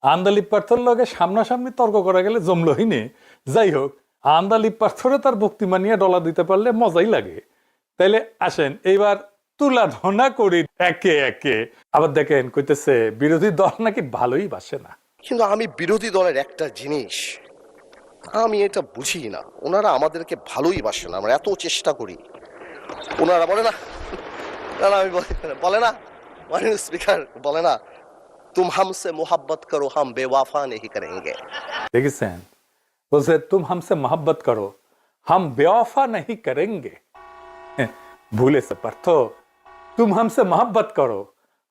আন্দালিপ পার্থর লগে সামনাসামনি তর্ক করা গেলে জমলই নে। যাই হোক, আন্দালিপ পার্থরে তার বক্তিমা নিয়ে ডলা দিতে পারলে মজাই লাগে। তাইলে আসেন এইবার তুলা ধনা করি একে একে। আবার দেখেন কইতেছে বিরোধী দল নাকি ভালোই বাসে না। কিন্তু আমি বিরোধী দলের একটা জিনিস আমি এটা বুঝি না, ওনারা আমাদেরকে ভালোই বাসে না, আমরা এত চেষ্টা করি। ওনারা বলে না, না আমি বলে না, মাননীয় স্পিকার বলে না, তুম হামসে মোহাব্বত করো হাম বেওয়াফা নেহি করেঙ্গে। দেখেছেন, বলছে তুম হামসে মোহাব্বত করো হাম বেওয়াফা नहीं करेंगे। ভুলেছে পার্থ, তুম হামসে মোহাব্বত করো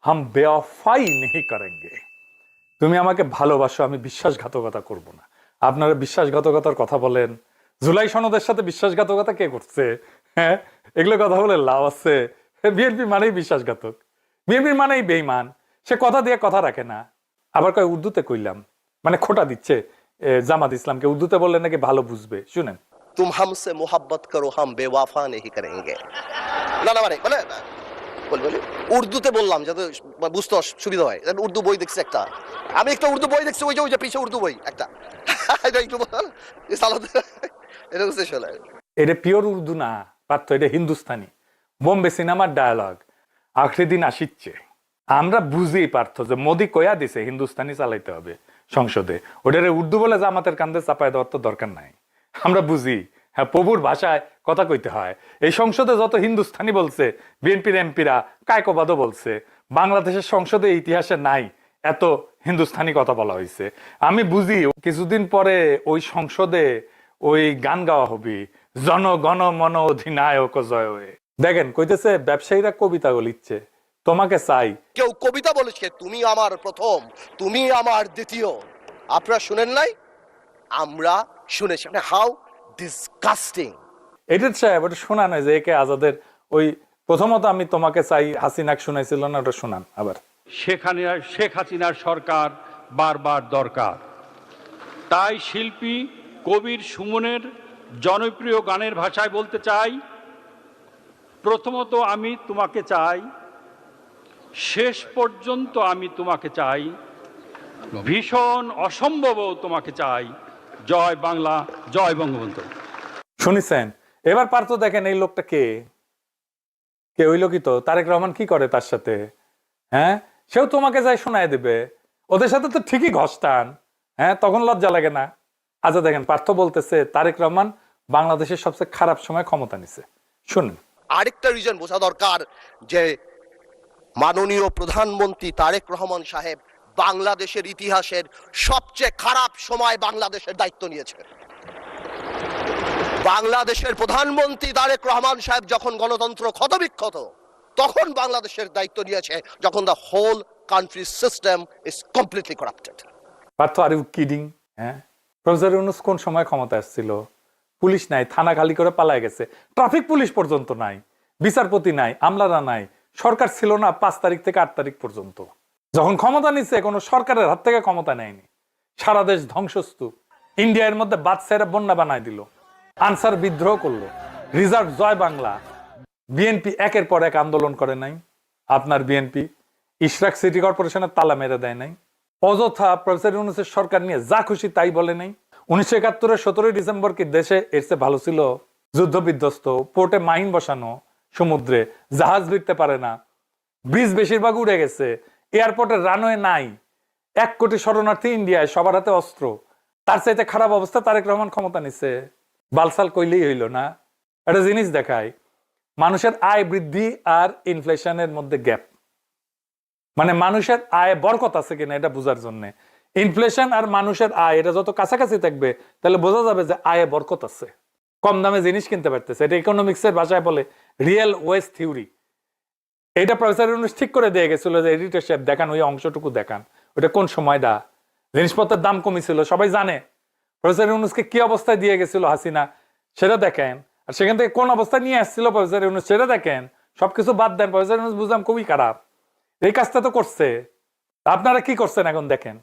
হাম বেওয়াফাই नहीं करेंगे। তুমি আমাকে ভালোবাসো, আমি বিশ্বাসঘাতকতা করব না। আপনারা বিশ্বাসঘাতকতার কথা বলেন, জুলাই সনদের সাথে বিশ্বাসঘাতকতা কে করছে? হ্যাঁ, এগুলো কথা বলে লাভ আছে? বিএনপি মানেই বিশ্বাসঘাতক, বিএনপি মানেই বেঈমান। সে কথা দিয়ে কথা রাখে না। আবার কয় উর্দুতে কইলাম, মানে খোটা দিচ্ছে জামাত ইসলামকে। উর্দুতে বললে নাকি ভালো বুঝবে, শুনেন। তুম হামসে মোহাব্বত করো হাম বেওয়াফা নেহি করেঙ্গে। না না মানে বলে বলে উর্দুতে বললাম যাতে বুঝতে সুবিধা হয়। উর্দু বই দেখছি একটা, আমি একটা উর্দু বই দেখছি, ওই যে পিছিয়ে উর্দু বই একটা, এটা একটু এটা পিওর উর্দু না পার্থ, এটা হিন্দুস্তানি বোম্বে সিনেমার ডায়ালগ। আখরি দিন আসিচ্ছে, আমরা বুঝি পার্থ যে মোদি কয়া দিছে হিন্দুস্তানি চালাইতে হবে সংসদে। ওটারে উর্দু বলে জামাতের কান্দে চাপায় দেওয়ার তো দরকার নাই। আমরা বুঝি, হ্যাঁ, প্রভুর ভাষায় কথা কইতে হয়। এই সংসদে যত হিন্দুস্তানি বলছে বিএনপির এমপিরা, কায়কোবাদও বলছে, বাংলাদেশের সংসদে ইতিহাসে নাই এত হিন্দুস্তানি কথা বলা হয়েছে। আমি বুঝি কিছুদিন পরে ওই সংসদে ওই গান গাওয়া হবে, জনগণ মন অধিনায়ক জয় হয়ে। দেখেন কইতেছে ব্যবসায়ীরা কবিতা লিখছে, তোমাকে চাই। কেউ কবিতা বলেছে, তুমি আমার প্রথম, তুমি আমার দ্বিতীয়। আপনারা শুনেন নাই? আমরা শুনেছি। How disgusting. এডিট সাহেব, ওটা শোনা নয় যে একে আজাদের ওই প্রথমত আমি তোমাকে চাই হাসিনাক শুনাইছিল না, ওটা শোনান আবার। শেখ হাসিনার সরকার বারবার দরকার। তাই শিল্পী কবির সুমনের জনপ্রিয় গানের ভাষায় বলতে চাই, প্রথমত আমি তোমাকে চাই, শেষ পর্যন্ত আমি তোমাকে চাই, ভীষণ অসম্ভবও তোমাকে চাই। জয় বাংলা, জয় বঙ্গবন্ধু। শুনেছেন? এবার পারতো দেখেন এই লোকটা কে, কে ওই লোকই তো তারেক রহমান কি করে তার সাথে। হ্যাঁ, সেও তোমাকে যাই শোনায় দেবে। ওদের সাথে তো ঠিকই ঘষ্টান। হ্যাঁ, তখন লজ্জা লাগে না? আচ্ছা দেখেন, পার্থ বলতেছে তারেক রহমান বাংলাদেশের সবচেয়ে খারাপ সময় ক্ষমতা নিছে। শুনুন। আরেকটা রিজন বোঝা দরকার যে মাননীয় প্রধানমন্ত্রী তারেক রহমান সাহেব বাংলাদেশের ইতিহাসের সবচেয়ে খারাপ সময় বাংলাদেশের দায়িত্ব নিয়েছে। বাংলাদেশের প্রধানমন্ত্রী তারেক রহমান সাহেব যখন গণতন্ত্র ক্ষতবিক্ষত, তখন বাংলাদেশের দায়িত্ব নিয়েছে, যখন the whole country system is completely corrupted. Partha, are you kidding? হ্যাঁ, প্রফেসর ইউনূস কোন সময় ক্ষমতা আসছিল? পুলিশ নাই, থানা খালি করে পালায় গেছে, ট্রাফিক পুলিশ পর্যন্ত নাই, বিচারপতি নাই, আমলারা নাই, সরকার ছিল না 5 তারিখ থেকে 8 তারিখ পর্যন্ত। যখন ক্ষমতা নিচ্ছে কোনো সরকারের হাত থেকে ক্ষমতা নেয়নি। সারা দেশ ধ্বংসস্তূপ। ইন্ডিয়ার মধ্যে বাদশাহেরা বন্যা বানায় দিল, আনসার বিদ্রোহ করলো, রিজার্ভ জয় বাংলা। বিএনপি একের পর এক আন্দোলন করে নাই। আপনার বিএনপি ইশরাক সিটি কর্পোরেশনের তালা মেরে দেয় নাই। অযথা প্রফেসর ইউনূসের সরকার নিয়ে যা খুশি তাই বলে নাই। 1971-এর 17 ডিসেম্বর কি দেশে এর চেয়ে ভালো ছিল? যুদ্ধ বিধ্বস্ত, পোর্টে মাইন বসানো, সমুদ্রে জাহাজ ভিড়তে পারে না, ব্রিজ বেশিরভাগ উড়ে গেছে, এয়ারপোর্টের রানওয়ে নাই, 1 কোটি শরণার্থী ইন্ডিয়ায়, সবার হাতে অস্ত্র। তার চাইতে খারাপ অবস্থা তারেক রহমান ক্ষমতা নিছে। বালসাল কইলেই হইল না। একটা জিনিস দেখায়, মানুষের আয় বৃদ্ধি আর ইনফ্লেশনের মধ্যে গ্যাপ। মানে মানুষের আয় বরকত আছে কিনা এটা বোঝার জন্য ইনফ্লেশন আর মানুষের আয় এটা যত কাছাকাছি থাকবে তাহলে বোঝা যাবে যে আয়ে বরকত আছে, কম দামে জিনিস কিনতে পারতেছে। এটা ইকোনমিক্সের ভাষায় বলে রিয়েল ওয়েস্ট থিওরি। এটা প্রফেসর ইউনূস ঠিক করে দিয়ে গেছিল যে এডিটর সাহেব দেখান, ওই অংশটুকু দেখান, ওটা কোন সময়টা জিনিসপত্রের দাম কমেছিল সবাই জানে। প্রফেসর ইউনূসকে কি অবস্থায় দিয়ে গেছিল হাসিনা সেটা দেখেন, আর সেখান থেকে কোন অবস্থায় নিয়ে আসছিল প্রফেসর ইউনূস সেটা দেখেন। সবকিছু বাদ দেন, প্রফেসর ইউনূস বুঝলাম খুবই খারাপ, এই কাজটা তো করছে। আপনারা কি করছেন এখন দেখেন।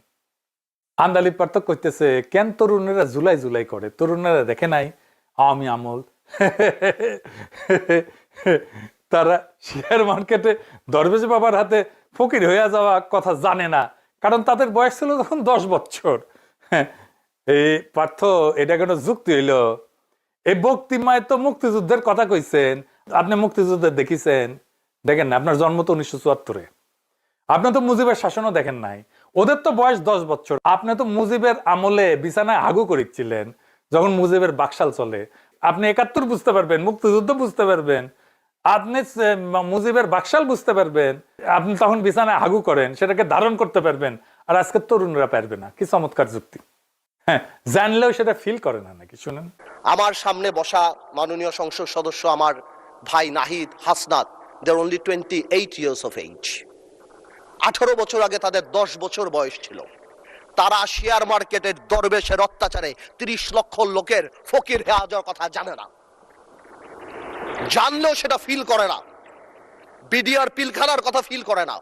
আন্দালিপ পার্থক্য করতেছে কেন তরুণেরা জুলাই জুলাই করে, তরুণেরা দেখে নাই আওয়ামী আমল। তারা শেয়ার মার্কেটে দরবেশ বাবার হাতে ফকির হইয়া যাওয়া কথা জানে না, কারণ তাদের বয়স ছিল তখন 10 বছর। এই পার্থ, এটা কোনো যুক্তি হইল? এই বক্তিমায় তো মুক্তিযুদ্ধের কথা কইছেন। আপনি মুক্তিযুদ্ধ দেখিছেন? দেখেন না, আপনার জন্ম তো 1974-এ। আপনি তো মুজিবের শাসনও দেখেন নাই। ওদের তো বয়স 10 বছর। আপনি তো মুজিবের আমলে বিছানায় আগু করেছিলেন যখন মুজিবের বাকশাল চলে। আপনি 71 বুঝতে পারবেন, মুক্তিযুদ্ধ বুঝতে পারবেন, আপনি মুজিবের বাকশাল বুঝতে পারবেন। আপনি তখন বিছানায় আগু করেন, সেটাকে ধারণ করতে পারবেন। আর আজকে তরুণরা পারবে না। কি চমৎকার যুক্তি! হ্যাঁ, জানলেও সেটা ফিল করে না নাকি? শুনেন, আমার সামনে বসা মাননীয় সংসদ সদস্য আমার ভাই নাহিদ, হাসনাত, দেয়ার অনলি 28 years of age। 18 বছর আগে তাদের 10 বছর বয়স ছিল। তারা শেয়ার মার্কেটের দরবেশের অত্যাচারে 30 লক্ষ লোকের ফকির হয়ে যাওয়ার কথা জানে না, জানলেও সেটা ফিল করে না। বিডিআর পিলখানার কথা ফিল করে না।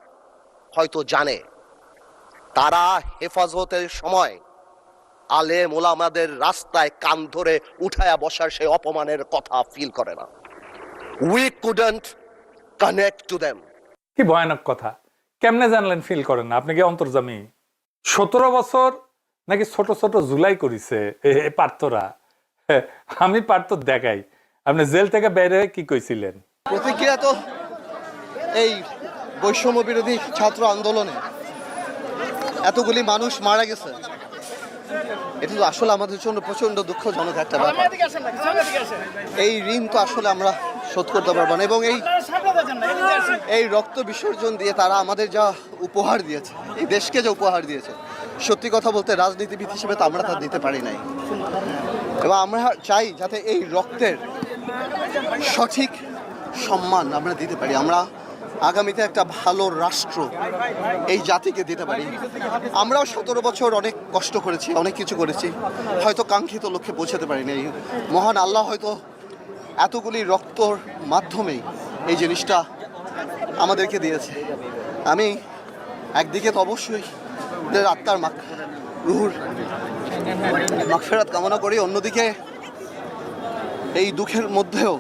হয়তো জানে তারা হেফাজতের সময় আলেম ওলামাদের রাস্তায় কান ধরে উঠায়া বসার সেই অপমানের কথা ফিল করে না। We couldn't connect to them. কি ভয়ানক কথা! কেমনে জানলেন ফিল করেন না? আপনি কি অন্তর্জামী? 17 বছর নাকি ছোট ছোট জুলাই করিছে পার্থরা। আমি পার্থ দেখাই, আপনি জেল থেকে বের হয়ে কি কইছিলেন? প্রতিক্রিয়া তো এই বৈষম্য বিরোধী ছাত্র আন্দোলনে এতগুলি মানুষ মারা গেছে, এটা তো আসলে আমাদের জন্য প্রচন্ড দুঃখজনক একটা ব্যাপার। এই ঋণ তো আসলে আমরা শোধ করতে পারবো না, এবং এই রক্ত বিসর্জন দিয়ে তারা আমাদের যা উপহার দিয়েছে, এই দেশকে যা উপহার দিয়েছে, সত্যি কথা বলতে রাজনীতিবিদ হিসেবে তো আমরা তা দিতে পারি নাই। এবং আমরা চাই যাতে এই রক্তের সঠিক সম্মান আমরা দিতে পারি, আমরা আগামীতে একটা ভালো রাষ্ট্র এই জাতিকে দিতে পারি। আমরাও 17 বছর অনেক কষ্ট করেছি, অনেক কিছু করেছি, হয়তো কাঙ্ক্ষিত লক্ষ্যে পৌঁছাতে পারিনি। মহান আল্লাহ হয়তো এতগুলি রক্তর মাধ্যমেই এই জিনিসটা আমাদেরকে দিয়েছে। আমি একদিকে তো অবশ্যই ওদের আত্মার রুহুর মাগফিরাত কামনা করি, অন্যদিকে এই দুঃখের মধ্যেও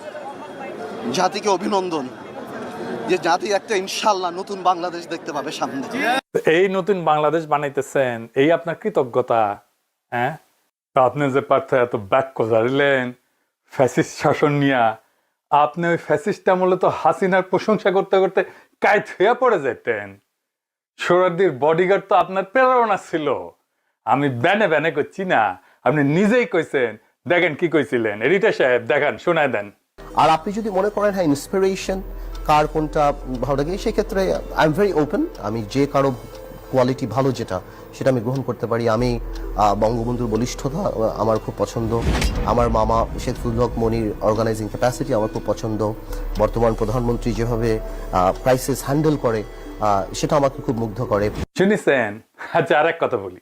জাতিকে অভিনন্দন যে জাতি একটা ইনশাল্লাহ নতুন বাংলাদেশ দেখতে পাবে সামনে। এই নতুন বাংলাদেশ বানাইতেছেন, এই আপনার কৃতজ্ঞতা। হ্যাঁ, আপনি যে পার্থ এত বাক্য জারিলেন ফ্যাসিস্ট শাসন নিয়া, আপনি ওই ফ্যাসিস্ট আমলে তো হাসিনার প্রশংসা করতে করতে কাইত হইয়া পড়ে যেতেন। সোহরাওয়ার্দীর বডিগার্ড তো আপনার প্রেরণা ছিল। আমি ব্যানে ব্যানে করছি না, আপনি নিজেই কইছেন। দেখেন কি কইছিলেন, এডিটর সাহেব দেখান, শোনায় দেন। আর আপনি যদি মনে করেন হ্যাঁ ইন্সপিরেশন কার কোনটা ভালো লাগে, সেক্ষেত্রে আই এম ভেরি ওপেন। আমি যে কারো কোয়ালিটি ভালো যেটা সেটা আমি গ্রহণ করতে পারি। আমি বঙ্গবন্ধুর বলিষ্ঠতা আমার খুব পছন্দ, আমার মামা শেখফুল হক মনির অর্গানাইজিং ক্যাপাসিটি আমার খুব পছন্দ, বর্তমান প্রধানমন্ত্রী যেভাবে ক্রাইসিস হ্যান্ডেল করে সেটা আমাকে খুব মুগ্ধ করে। শুনেছেন? আচ্ছা, আর এক কথা বলি,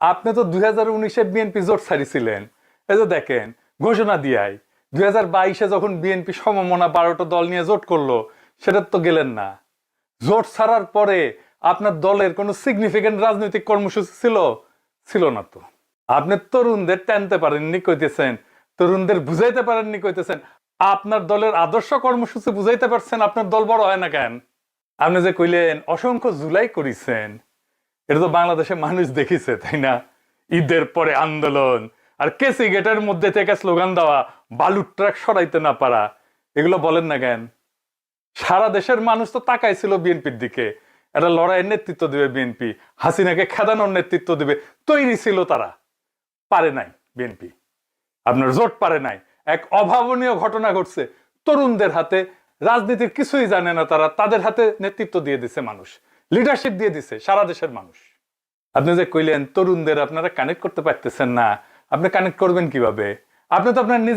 আপনি তো 2019-এ বিএনপি জোট ছাড়িয়েছিলেন। এই যে দেখেন, ঘোষণা দিয়াই 2022-এ যখন বিএনপি সমমনা 12টা দল নিয়ে জোট করলো, সেটা তো গেলেন না। জোট ছাড়ার পরে আপনার দলের কোনো সিগনিফিকেন্ট রাজনৈতিক কর্মসূচি ছিল না তো। আপনি তরুণদের টানতে পারেননি কইতেছেন, তরুণদের বুঝাইতে পারেননি কইতেছেন। আপনার দলের আদর্শ কর্মসূচি বুঝাইতে পারছেন, আপনার দল বড় হয় না কেন? আপনি যে কইলেন অসংখ্য জুলাই করিছেন, এটা তো বাংলাদেশে মানুষ দেখিছে, তাই না? ঈদের পরে আন্দোলন আর কেসি গেটের মধ্যে থেকে স্লোগান দেওয়া, বালুর ট্রাক সরাইতে না পারা, এগুলো বলেন না কেন? সারা দেশের মানুষ তো তাকাইছিল বিএনপির দিকে। একটা লড়াইয়ের নেতৃত্ব দেবে বিএনপি, হাসিনাকে খেদানোর নেতৃত্ব দেবে, তৈরি ছিল তারা। পারে নাই বিএনপি, আপনার জোট পারে নাই। এক অভাবনীয় ঘটনা ঘটছে, তরুণদের হাতে, রাজনীতির কিছুই জানে না তারা, তাদের হাতে নেতৃত্ব দিয়ে দিছে মানুষ, লিডারশিপ দিয়ে দিছে সারা দেশের মানুষ। আপনি যে কইলেন তরুণদের আপনারা কানেক্ট করতে পারতেছেন না, আপনি কানেক্ট করবেন কিভাবে? আপনি তো আপনার নিজের